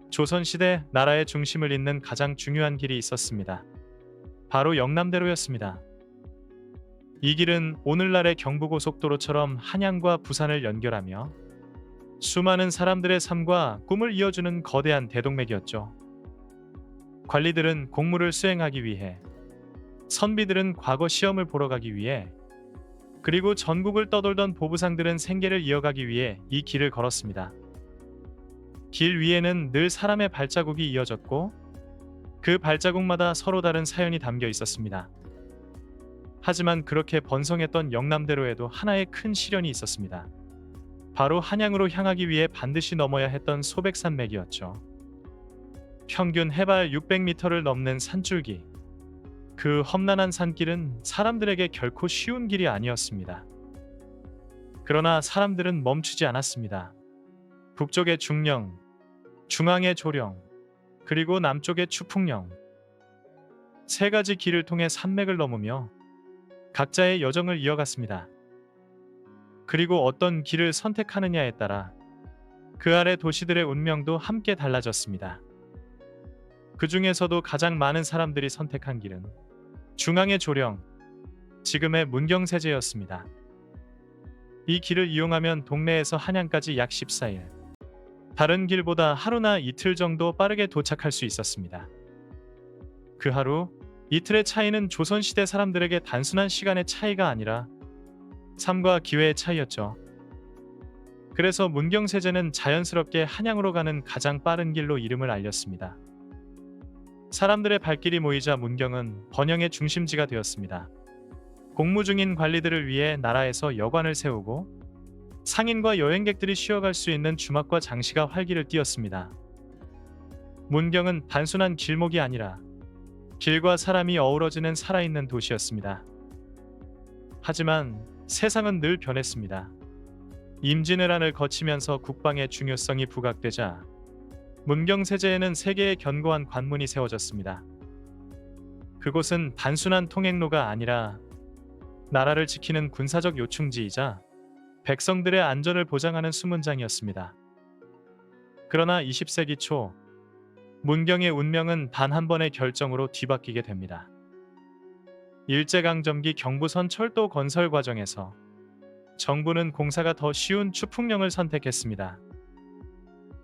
조선시대 나라의 중심을 잇는 가장 중요한 길이 있었습니다. 바로 영남대로였습니다. 이 길은 오늘날의 경부고속도로처럼 한양과 부산을 연결하며 수많은 사람들의 삶과 꿈을 이어주는 거대한 대동맥이었죠. 관리들은 공무를 수행하기 위해, 선비들은 과거 시험을 보러 가기 위해, 그리고 전국을 떠돌던 보부상들은 생계를 이어가기 위해 이 길을 걸었습니다. 길 위에는 늘 사람의 발자국이 이어졌고 그 발자국마다 서로 다른 사연이 담겨 있었습니다. 하지만 그렇게 번성했던 영남대로에도 하나의 큰 시련이 있었습니다. 바로 한양으로 향하기 위해 반드시 넘어야 했던 소백산맥이었죠. 평균 해발 600m를 넘는 산줄기. 그 험난한 산길은 사람들에게 결코 쉬운 길이 아니었습니다. 그러나 사람들은 멈추지 않았습니다. 북쪽의 중령, 중앙의 조령, 그리고 남쪽의 추풍령. 세 가지 길을 통해 산맥을 넘으며 각자의 여정을 이어갔습니다. 그리고 어떤 길을 선택하느냐에 따라 그 아래 도시들의 운명도 함께 달라졌습니다. 그 중에서도 가장 많은 사람들이 선택한 길은 중앙의 조령, 지금의 문경세제였습니다. 이 길을 이용하면 동네에서 한양까지 약 14일, 다른 길보다 하루나 이틀 정도 빠르게 도착할 수 있었습니다. 그 하루, 이틀의 차이는 조선시대 사람들에게 단순한 시간의 차이가 아니라 삶과 기회의 차이였죠. 그래서 문경세제는 자연스럽게 한양으로 가는 가장 빠른 길로 이름을 알렸습니다. 사람들의 발길이 모이자 문경은 번영의 중심지가 되었습니다. 공무 중인 관리들을 위해 나라에서 여관을 세우고 상인과 여행객들이 쉬어갈 수 있는 주막과 장시가 활기를 띠었습니다. 문경은 단순한 길목이 아니라 길과 사람이 어우러지는 살아있는 도시였습니다. 하지만 세상은 늘 변했습니다. 임진왜란을 거치면서 국방의 중요성이 부각되자 문경세제에는 세 개의 견고한 관문이 세워졌습니다. 그곳은 단순한 통행로가 아니라 나라를 지키는 군사적 요충지이자 백성들의 안전을 보장하는 수문장이었습니다. 그러나 20세기 초 문경의 운명은 단 한 번의 결정으로 뒤바뀌게 됩니다. 일제강점기 경부선 철도 건설 과정에서 정부는 공사가 더 쉬운 추풍령을 선택했습니다.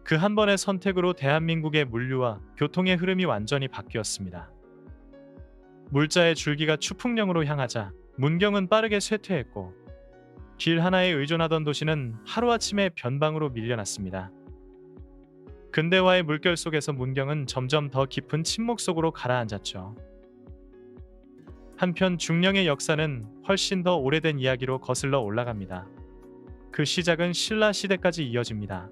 그 한 번의 선택으로 대한민국의 물류와 교통의 흐름이 완전히 바뀌었습니다. 물자의 줄기가 추풍령으로 향하자 문경은 빠르게 쇠퇴했고 길 하나에 의존하던 도시는 하루아침에 변방으로 밀려났습니다. 근대화의 물결 속에서 문경은 점점 더 깊은 침묵 속으로 가라앉았죠. 한편 중령의 역사는 훨씬 더 오래된 이야기로 거슬러 올라갑니다. 그 시작은 신라 시대까지 이어집니다.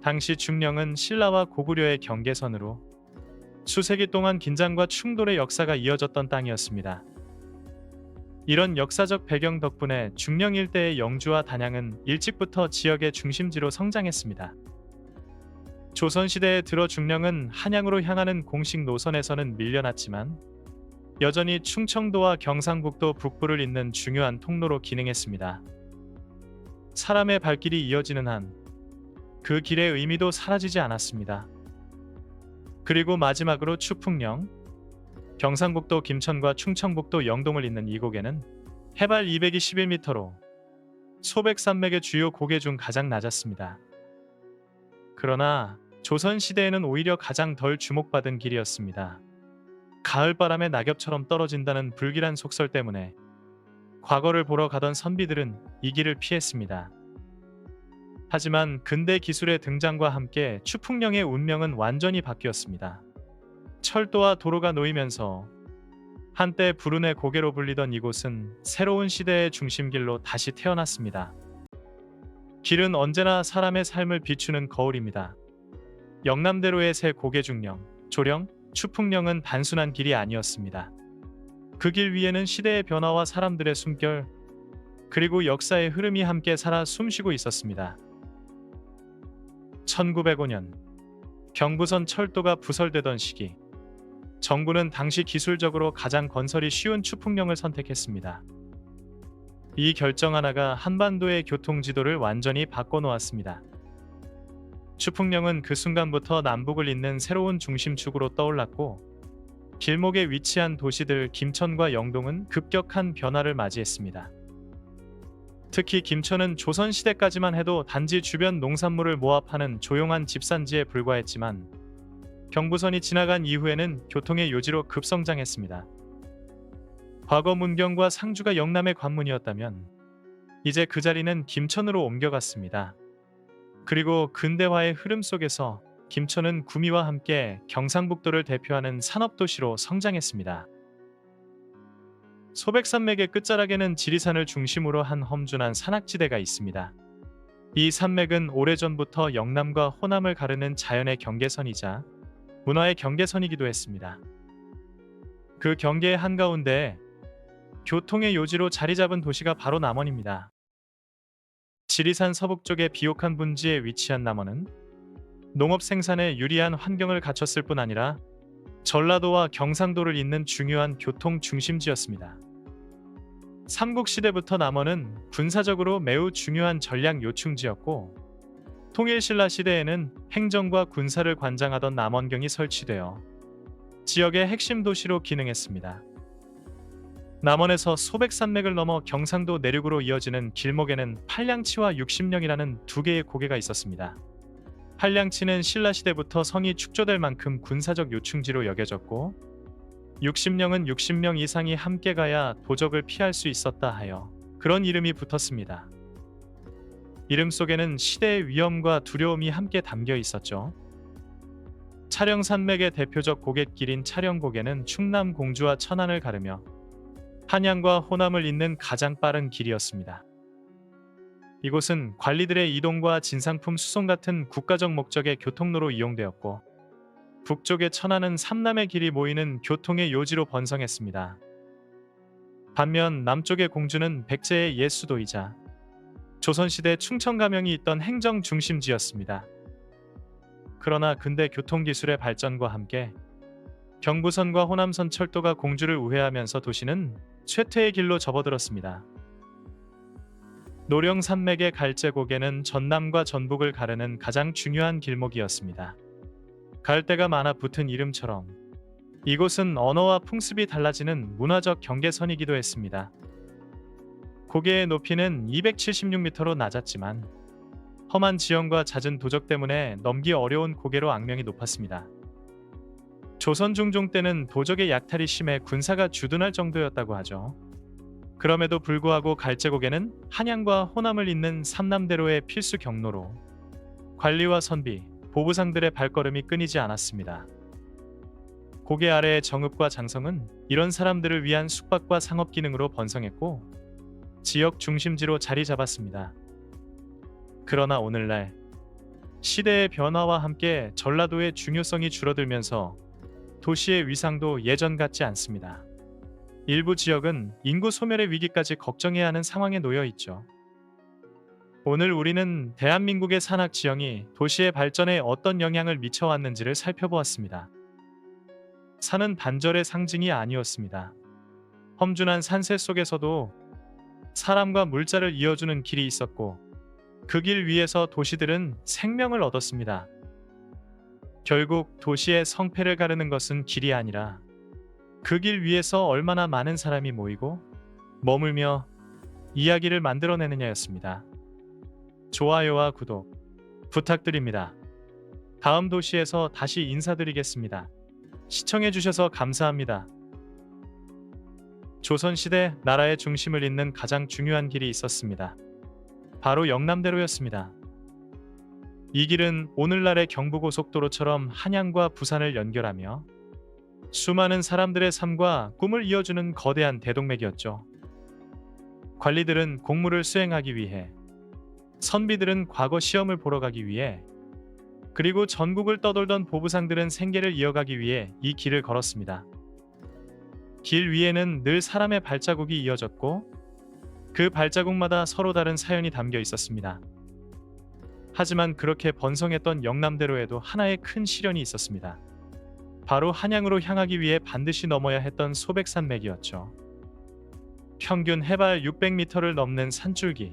당시 중령은 신라와 고구려의 경계선으로 수세기 동안 긴장과 충돌의 역사가 이어졌던 땅이었습니다. 이런 역사적 배경 덕분에 중령 일대의 영주와 단양은 일찍부터 지역의 중심지로 성장했습니다. 조선시대에 들어 중령은 한양으로 향하는 공식 노선에서는 밀려났지만 여전히 충청도와 경상북도 북부를 잇는 중요한 통로로 기능했습니다. 사람의 발길이 이어지는 한 그 길의 의미도 사라지지 않았습니다. 그리고 마지막으로 추풍령, 경상북도 김천과 충청북도 영동을 잇는 이 고개는 해발 221m로 소백산맥의 주요 고개 중 가장 낮았습니다. 그러나 조선시대에는 오히려 가장 덜 주목받은 길이었습니다. 가을바람에 낙엽처럼 떨어진다는 불길한 속설 때문에 과거를 보러 가던 선비들은 이 길을 피했습니다. 하지만 근대 기술의 등장과 함께 추풍령의 운명은 완전히 바뀌었습니다. 철도와 도로가 놓이면서 한때 불운의 고개로 불리던 이곳은 새로운 시대의 중심길로 다시 태어났습니다. 길은 언제나 사람의 삶을 비추는 거울입니다. 영남대로의 새 고개 중령, 조령, 추풍령은 단순한 길이 아니었습니다. 그 길 위에는 시대의 변화와 사람들의 숨결, 그리고 역사의 흐름이 함께 살아 숨쉬고 있었습니다. 1905년 경부선 철도가 부설되던 시기, 정부는 당시 기술적으로 가장 건설이 쉬운 추풍령을 선택했습니다. 이 결정 하나가 한반도의 교통 지도를 완전히 바꿔놓았습니다. 추풍령은 그 순간부터 남북을 잇는 새로운 중심축으로 떠올랐고 길목에 위치한 도시들 김천과 영동은 급격한 변화를 맞이했습니다. 특히 김천은 조선시대까지만 해도 단지 주변 농산물을 모아 파는 조용한 집산지에 불과했지만 경부선이 지나간 이후에는 교통의 요지로 급성장했습니다. 과거 문경과 상주가 영남의 관문이었다면 이제 그 자리는 김천으로 옮겨갔습니다. 그리고 근대화의 흐름 속에서 김천은 구미와 함께 경상북도를 대표하는 산업도시로 성장했습니다. 소백산맥의 끝자락에는 지리산을 중심으로 한 험준한 산악지대가 있습니다. 이 산맥은 오래전부터 영남과 호남을 가르는 자연의 경계선이자 문화의 경계선이기도 했습니다. 그 경계의 한가운데에 교통의 요지로 자리 잡은 도시가 바로 남원입니다. 지리산 서북쪽의 비옥한 분지에 위치한 남원은 농업 생산에 유리한 환경을 갖췄을 뿐 아니라 전라도와 경상도를 잇는 중요한 교통 중심지였습니다. 삼국시대부터 남원은 군사적으로 매우 중요한 전략 요충지였고 통일신라 시대에는 행정과 군사를 관장하던 남원경이 설치되어 지역의 핵심 도시로 기능했습니다. 남원에서 소백산맥을 넘어 경상도 내륙으로 이어지는 길목에는 팔량치와 육심령이라는 두 개의 고개가 있었습니다. 팔량치는 신라시대부터 성이 축조될 만큼 군사적 요충지로 여겨졌고 육심령은 60명 이상이 함께 가야 도적을 피할 수 있었다 하여 그런 이름이 붙었습니다. 이름 속에는 시대의 위험과 두려움이 함께 담겨 있었죠. 차령산맥의 대표적 고갯길인 차령고개는 충남 공주와 천안을 가르며 한양과 호남을 잇는 가장 빠른 길이었습니다. 이곳은 관리들의 이동과 진상품 수송 같은 국가적 목적의 교통로로 이용되었고 북쪽의 천안은 삼남의 길이 모이는 교통의 요지로 번성했습니다. 반면 남쪽의 공주는 백제의 옛 수도이자 조선시대 충청가명이 있던 행정 중심지였습니다. 그러나 근대 교통기술의 발전과 함께 경부선과 호남선 철도가 공주를 우회하면서 도시는 쇠퇴의 길로 접어들었습니다. 노령산맥의 갈제고개는 전남과 전북을 가르는 가장 중요한 길목이었습니다. 갈대가 많아 붙은 이름처럼 이곳은 언어와 풍습이 달라지는 문화적 경계선이기도 했습니다. 고개의 높이는 276m로 낮았지만 험한 지형과 잦은 도적 때문에 넘기 어려운 고개로 악명이 높았습니다. 조선 중종 때는 도적의 약탈이 심해 군사가 주둔할 정도였다고 하죠. 그럼에도 불구하고 갈제고개는 한양과 호남을 잇는 삼남대로의 필수 경로로 관리와 선비, 보부상들의 발걸음이 끊이지 않았습니다. 고개 아래의 정읍과 장성은 이런 사람들을 위한 숙박과 상업 기능으로 번성했고 지역 중심지로 자리 잡았습니다. 그러나 오늘날 시대의 변화와 함께 전라도의 중요성이 줄어들면서 도시의 위상도 예전 같지 않습니다. 일부 지역은 인구 소멸의 위기까지 걱정해야 하는 상황에 놓여 있죠. 오늘 우리는 대한민국의 산악 지형이 도시의 발전에 어떤 영향을 미쳐왔는지를 살펴보았습니다. 산은 단절의 상징이 아니었습니다. 험준한 산세 속에서도 사람과 물자를 이어주는 길이 있었고 그 길 위에서 도시들은 생명을 얻었습니다. 결국 도시의 성패를 가르는 것은 길이 아니라 그 길 위에서 얼마나 많은 사람이 모이고 머물며 이야기를 만들어내느냐였습니다. 좋아요와 구독 부탁드립니다. 다음 도시에서 다시 인사드리겠습니다. 시청해주셔서 감사합니다. 조선시대 나라의 중심을 잇는 가장 중요한 길이 있었습니다. 바로 영남대로였습니다. 이 길은 오늘날의 경부고속도로처럼 한양과 부산을 연결하며 수많은 사람들의 삶과 꿈을 이어주는 거대한 대동맥이었죠. 관리들은 공무를 수행하기 위해, 선비들은 과거 시험을 보러 가기 위해, 그리고 전국을 떠돌던 보부상들은 생계를 이어가기 위해 이 길을 걸었습니다. 길 위에는 늘 사람의 발자국이 이어졌고 그 발자국마다 서로 다른 사연이 담겨 있었습니다. 하지만 그렇게 번성했던 영남대로에도 하나의 큰 시련이 있었습니다. 바로 한양으로 향하기 위해 반드시 넘어야 했던 소백산맥이었죠. 평균 해발 600m를 넘는 산줄기,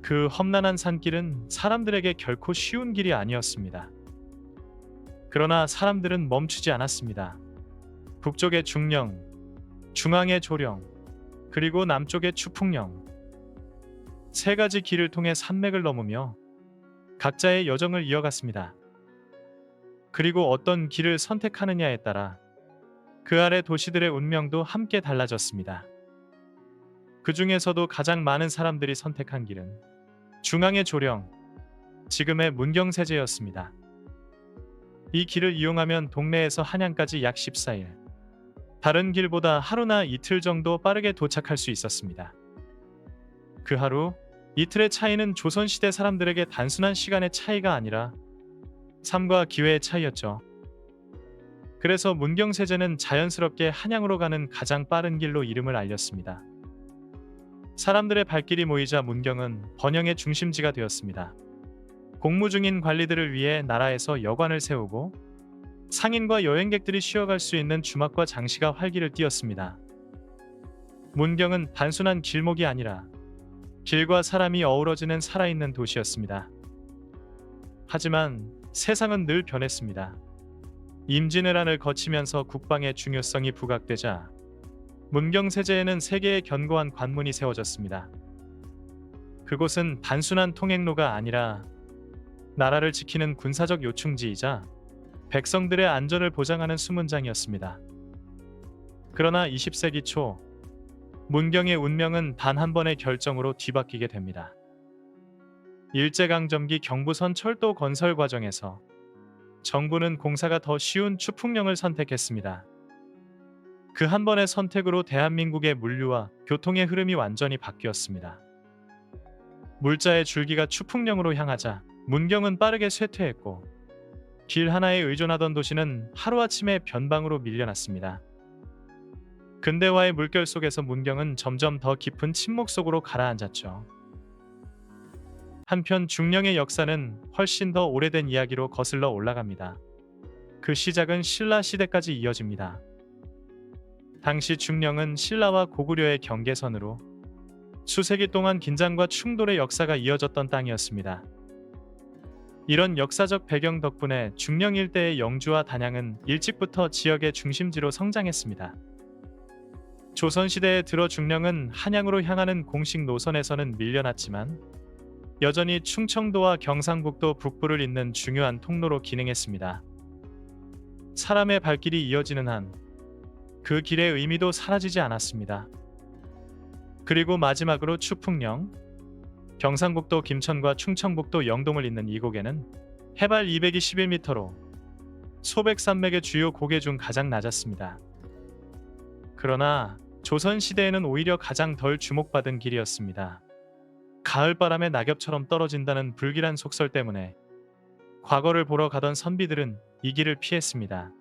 그 험난한 산길은 사람들에게 결코 쉬운 길이 아니었습니다. 그러나 사람들은 멈추지 않았습니다. 북쪽의 중령, 중앙의 조령, 그리고 남쪽의 추풍령. 세 가지 길을 통해 산맥을 넘으며 각자의 여정을 이어갔습니다. 그리고 어떤 길을 선택하느냐에 따라 그 아래 도시들의 운명도 함께 달라졌습니다. 그 중에서도 가장 많은 사람들이 선택한 길은 중앙의 조령, 지금의 문경세제였습니다. 이 길을 이용하면 동네에서 한양까지 약 14일, 다른 길보다 하루나 이틀 정도 빠르게 도착할 수 있었습니다. 그 하루, 이틀의 차이는 조선시대 사람들에게 단순한 시간의 차이가 아니라 삶과 기회의 차이였죠. 그래서 문경세제는 자연스럽게 한양으로 가는 가장 빠른 길로 이름을 알렸습니다. 사람들의 발길이 모이자 문경은 번영의 중심지가 되었습니다. 공무 중인 관리들을 위해 나라에서 여관을 세우고 상인과 여행객들이 쉬어갈 수 있는 주막과 장시가 활기를 띠었습니다. 문경은 단순한 길목이 아니라 길과 사람이 어우러지는 살아있는 도시였습니다. 하지만 세상은 늘 변했습니다. 임진왜란을 거치면서 국방의 중요성이 부각되자 문경세제에는 세 개의 견고한 관문이 세워졌습니다. 그곳은 단순한 통행로가 아니라 나라를 지키는 군사적 요충지이자 백성들의 안전을 보장하는 수문장이었습니다. 그러나 20세기 초 문경의 운명은 단 한 번의 결정으로 뒤바뀌게 됩니다. 일제강점기 경부선 철도 건설 과정에서 정부는 공사가 더 쉬운 추풍령을 선택했습니다. 그 한 번의 선택으로 대한민국의 물류와 교통의 흐름이 완전히 바뀌었습니다. 물자의 줄기가 추풍령으로 향하자 문경은 빠르게 쇠퇴했고 길 하나에 의존하던 도시는 하루아침에 변방으로 밀려났습니다. 근대화의 물결 속에서 문경은 점점 더 깊은 침묵 속으로 가라앉았죠. 한편 중령의 역사는 훨씬 더 오래된 이야기로 거슬러 올라갑니다. 그 시작은 신라 시대까지 이어집니다. 당시 중령은 신라와 고구려의 경계선으로 수세기 동안 긴장과 충돌의 역사가 이어졌던 땅이었습니다. 이런 역사적 배경 덕분에 중령 일대의 영주와 단양은 일찍부터 지역의 중심지로 성장했습니다. 조선시대에 들어 중령은 한양으로 향하는 공식 노선에서는 밀려났지만 여전히 충청도와 경상북도 북부를 잇는 중요한 통로로 기능했습니다. 사람의 발길이 이어지는 한 그 길의 의미도 사라지지 않았습니다. 그리고 마지막으로 추풍령, 경상북도 김천과 충청북도 영동을 잇는 이 고개는 해발 221m로 소백산맥의 주요 고개 중 가장 낮았습니다. 그러나 조선시대에는 오히려 가장 덜 주목받은 길이었습니다. 가을바람에 낙엽처럼 떨어진다는 불길한 속설 때문에 과거를 보러 가던 선비들은 이 길을 피했습니다.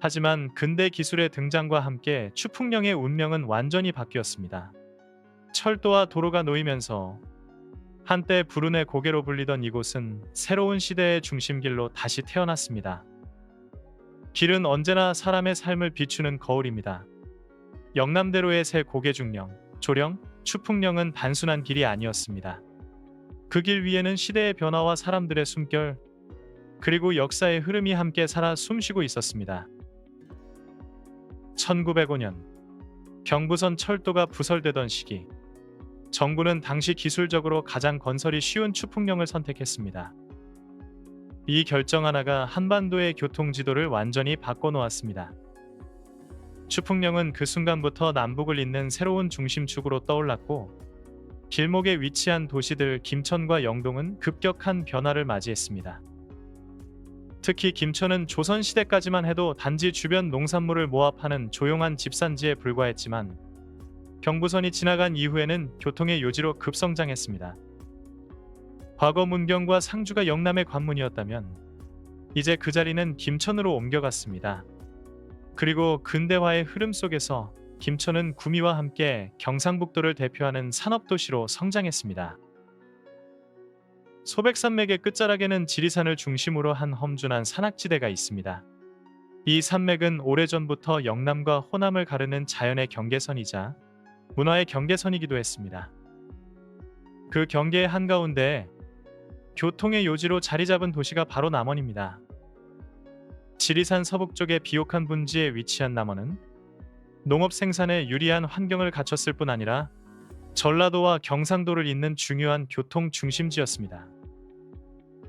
하지만 근대 기술의 등장과 함께 추풍령의 운명은 완전히 바뀌었습니다. 철도와 도로가 놓이면서 한때 불운의 고개로 불리던 이곳은 새로운 시대의 중심길로 다시 태어났습니다. 길은 언제나 사람의 삶을 비추는 거울입니다. 영남대로의 새 고개중령, 조령, 추풍령은 단순한 길이 아니었습니다. 그 길 위에는 시대의 변화와 사람들의 숨결, 그리고 역사의 흐름이 함께 살아 숨쉬고 있었습니다. 1905년 경부선 철도가 부설되던 시기, 정부는 당시 기술적으로 가장 건설이 쉬운 추풍령을 선택했습니다. 이 결정 하나가 한반도의 교통지도를 완전히 바꿔놓았습니다. 추풍령은 그 순간부터 남북을 잇는 새로운 중심축으로 떠올랐고 길목에 위치한 도시들 김천과 영동은 급격한 변화를 맞이했습니다. 특히 김천은 조선시대까지만 해도 단지 주변 농산물을 모아 파는 조용한 집산지에 불과했지만 경부선이 지나간 이후에는 교통의 요지로 급성장했습니다. 과거 문경과 상주가 영남의 관문이었다면 이제 그 자리는 김천으로 옮겨갔습니다. 그리고 근대화의 흐름 속에서 김천은 구미와 함께 경상북도를 대표하는 산업도시로 성장했습니다. 소백산맥의 끝자락에는 지리산을 중심으로 한 험준한 산악지대가 있습니다. 이 산맥은 오래전부터 영남과 호남을 가르는 자연의 경계선이자 문화의 경계선이기도 했습니다. 그 경계의 한가운데 교통의 요지로 자리 잡은 도시가 바로 남원입니다. 지리산 서북쪽의 비옥한 분지에 위치한 남원은 농업 생산에 유리한 환경을 갖췄을 뿐 아니라 전라도와 경상도를 잇는 중요한 교통 중심지였습니다.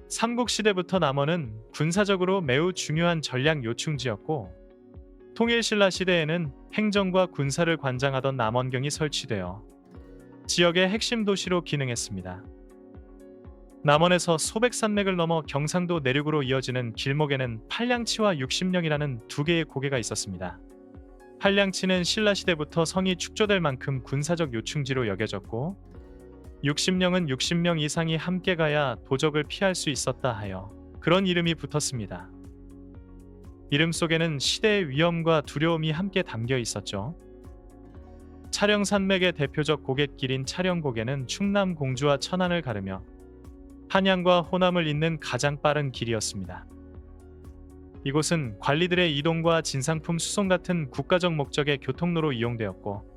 삼국시대부터 남원은 군사적으로 매우 중요한 전략 요충지였고, 통일신라 시대에는 행정과 군사를 관장하던 남원경이 설치되어 지역의 핵심 도시로 기능했습니다. 남원에서 소백산맥을 넘어 경상도 내륙으로 이어지는 길목에는 팔량치와 육심령이라는 두 개의 고개가 있었습니다. 팔량치는 신라시대부터 성이 축조될 만큼 군사적 요충지로 여겨졌고, 육심령은 60명 이상이 함께 가야 도적을 피할 수 있었다 하여 그런 이름이 붙었습니다. 이름 속에는 시대의 위험과 두려움이 함께 담겨 있었죠. 차령산맥의 대표적 고갯길인 차령고개는 충남 공주와 천안을 가르며 한양과 호남을 잇는 가장 빠른 길이었습니다. 이곳은 관리들의 이동과 진상품 수송 같은 국가적 목적의 교통로로 이용되었고,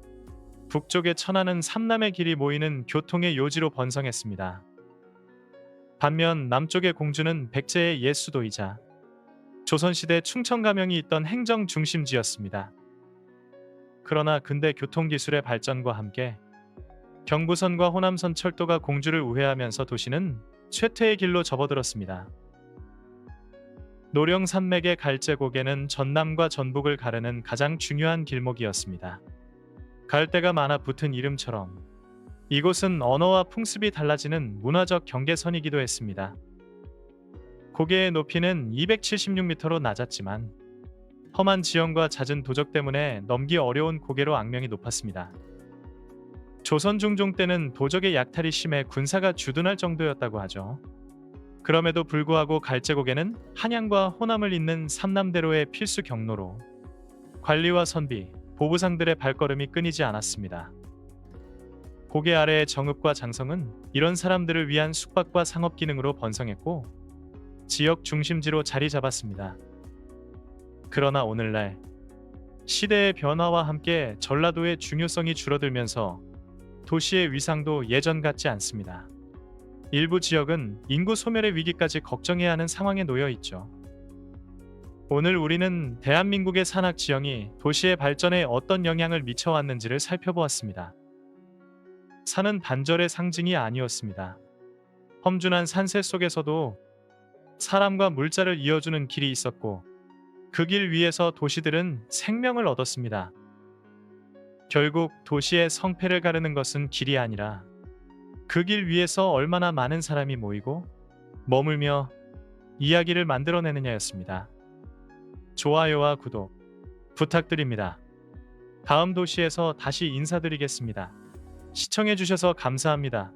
북쪽의 천안은 삼남의 길이 모이는 교통의 요지로 번성했습니다. 반면 남쪽의 공주는 백제의 옛 수도이자 조선시대 충청가명이 있던 행정 중심지였습니다. 그러나 근대 교통기술의 발전과 함께 경부선과 호남선 철도가 공주를 우회하면서 도시는 쇠퇴의 길로 접어들었습니다. 노령산맥의 갈제고개는 전남과 전북을 가르는 가장 중요한 길목이었습니다. 갈대가 많아 붙은 이름처럼 이곳은 언어와 풍습이 달라지는 문화적 경계선이기도 했습니다. 고개의 높이는 276m로 낮았지만 험한 지형과 잦은 도적 때문에 넘기 어려운 고개로 악명이 높았습니다. 조선 중종 때는 도적의 약탈이 심해 군사가 주둔할 정도였다고 하죠. 그럼에도 불구하고 갈제고개는 한양과 호남을 잇는 삼남대로의 필수 경로로 관리와 선비, 보부상들의 발걸음이 끊이지 않았습니다. 고개 아래의 정읍과 장성은 이런 사람들을 위한 숙박과 상업 기능으로 번성했고 지역 중심지로 자리 잡았습니다. 그러나 오늘날 시대의 변화와 함께 전라도의 중요성이 줄어들면서 도시의 위상도 예전 같지 않습니다. 일부 지역은 인구 소멸의 위기까지 걱정해야 하는 상황에 놓여 있죠. 오늘 우리는 대한민국의 산악 지형이 도시의 발전에 어떤 영향을 미쳐왔는지를 살펴보았습니다. 산은 단절의 상징이 아니었습니다. 험준한 산세 속에서도 사람과 물자를 이어주는 길이 있었고, 그 길 위에서 도시들은 생명을 얻었습니다. 결국 도시의 성패를 가르는 것은 길이 아니라 그 길 위에서 얼마나 많은 사람이 모이고 머물며 이야기를 만들어내느냐였습니다. 좋아요와 구독 부탁드립니다. 다음 도시에서 다시 인사드리겠습니다. 시청해주셔서 감사합니다.